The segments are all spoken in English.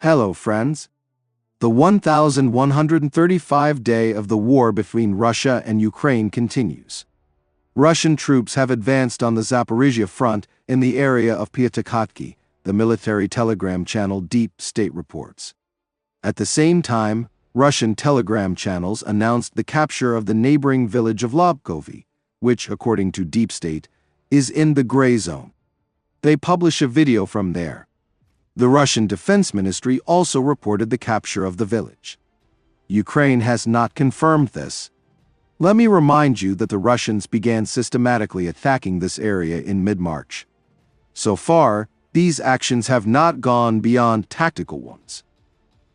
Hello, friends. The 1,135th day of the war between Russia and Ukraine continues. Russian troops have advanced on the Zaporizhia front in the area of Pyatakhatki, the military telegram channel Deep State reports. At the same time, Russian telegram channels announced the capture of the neighboring village of Lobkovy, which, according to Deep State, is in the gray zone. They publish a video from there. The Russian Defense Ministry also reported the capture of the village. Ukraine has not confirmed this. Let me remind you that the Russians began systematically attacking this area in mid-March. So far, these actions have not gone beyond tactical ones.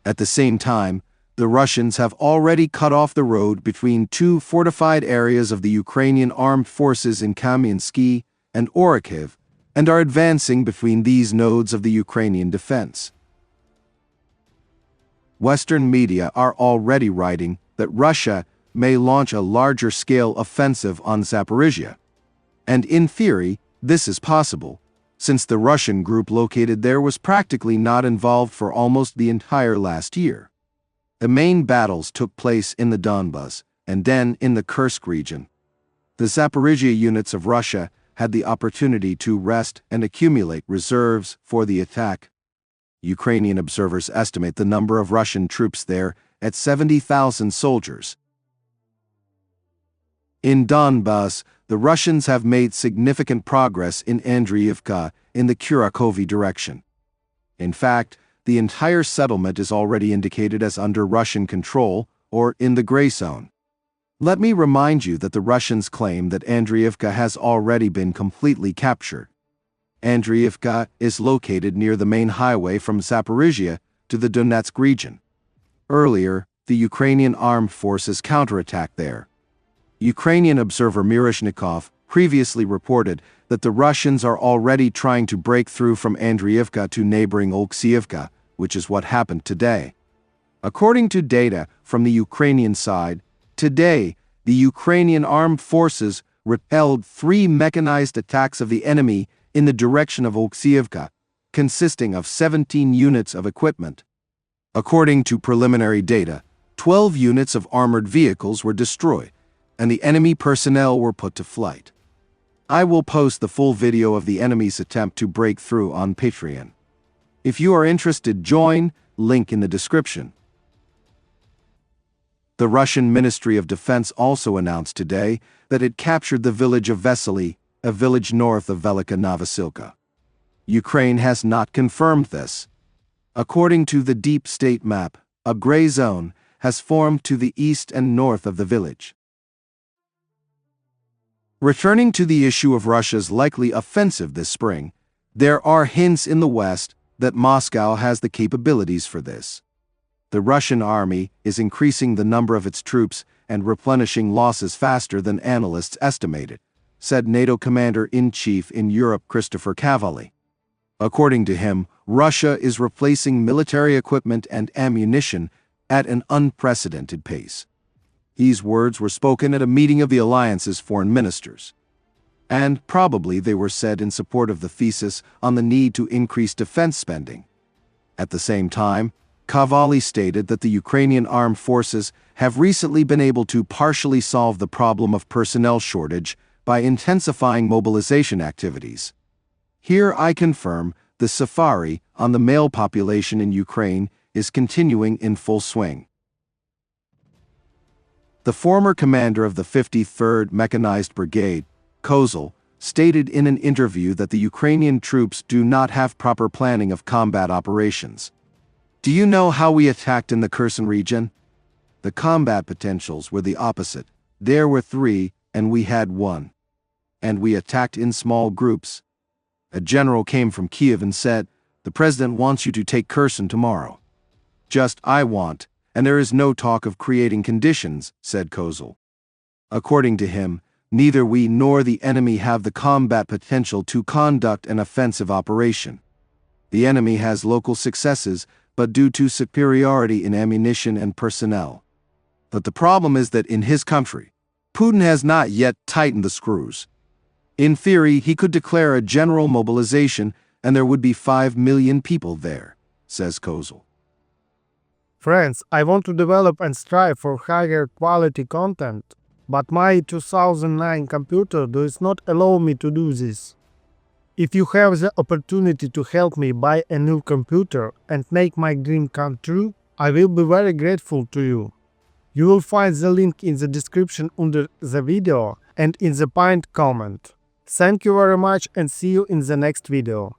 At the same time, the Russians have already cut off the road between two fortified areas of the Ukrainian armed forces in Kamyansky and Orikhiv, and are advancing between these nodes of the Ukrainian defense. Western media are already writing that Russia may launch a larger-scale offensive on Zaporizhia. And in theory, this is possible, since the Russian group located there was practically not involved for almost the entire last year. The main battles took place in the Donbas, and then in the Kursk region. The Zaporizhia units of Russia had the opportunity to rest and accumulate reserves for the attack. Ukrainian observers estimate the number of Russian troops there at 70,000 soldiers. In Donbas, the Russians have made significant progress in Andriivka in the Kurakovy direction. In fact, the entire settlement is already indicated as under Russian control or in the gray zone. Let me remind you that the Russians claim that Andriivka has already been completely captured. Andriivka is located near the main highway from Zaporizhia to the Donetsk region. Earlier, the Ukrainian armed forces counterattacked there. Ukrainian observer Miroshnikov previously reported that the Russians are already trying to break through from Andriivka to neighboring Oleksiivka, which is what happened today. According to data from the Ukrainian side, today, the Ukrainian armed forces repelled 3 mechanized attacks of the enemy in the direction of Oleksiivka, consisting of 17 units of equipment. According to preliminary data, 12 units of armored vehicles were destroyed, and the enemy personnel were put to flight. I will post the full video of the enemy's attempt to break through on Patreon. If you are interested, join, link in the description. The Russian Ministry of Defense also announced today that it captured the village of Vesely, a village north of Velika Novosilka. Ukraine has not confirmed this. According to the Deep State map, a gray zone has formed to the east and north of the village. Returning to the issue of Russia's likely offensive this spring, there are hints in the West that Moscow has the capabilities for this. The Russian army is increasing the number of its troops and replenishing losses faster than analysts estimated, said NATO Commander-in-Chief in Europe Christopher Cavalli. According to him, Russia is replacing military equipment and ammunition at an unprecedented pace. These words were spoken at a meeting of the alliance's foreign ministers. And probably they were said in support of the thesis on the need to increase defense spending. At the same time, Cavalli stated that the Ukrainian armed forces have recently been able to partially solve the problem of personnel shortage by intensifying mobilization activities. Here I confirm the safari on the male population in Ukraine is continuing in full swing. The former commander of the 53rd Mechanized Brigade, Kozel, stated in an interview that the Ukrainian troops do not have proper planning of combat operations. Do you know how we attacked in the Kherson region? The combat potentials were the opposite. There were 3, and we had 1. And we attacked in small groups. A general came from Kiev and said, "The president wants you to take Kherson tomorrow." Just I want, and there is no talk of creating conditions, said Kozel. According to him, neither we nor the enemy have the combat potential to conduct an offensive operation. The enemy has local successes, but due to superiority in ammunition and personnel. But the problem is that in his country, Putin has not yet tightened the screws. In theory, he could declare a general mobilization and there would be 5 million people there, says Kozel. Friends, I want to develop and strive for higher quality content, but my 2009 computer does not allow me to do this. If you have the opportunity to help me buy a new computer and make my dream come true, I will be very grateful to you. You will find the link in the description under the video and in the pinned comment. Thank you very much and see you in the next video.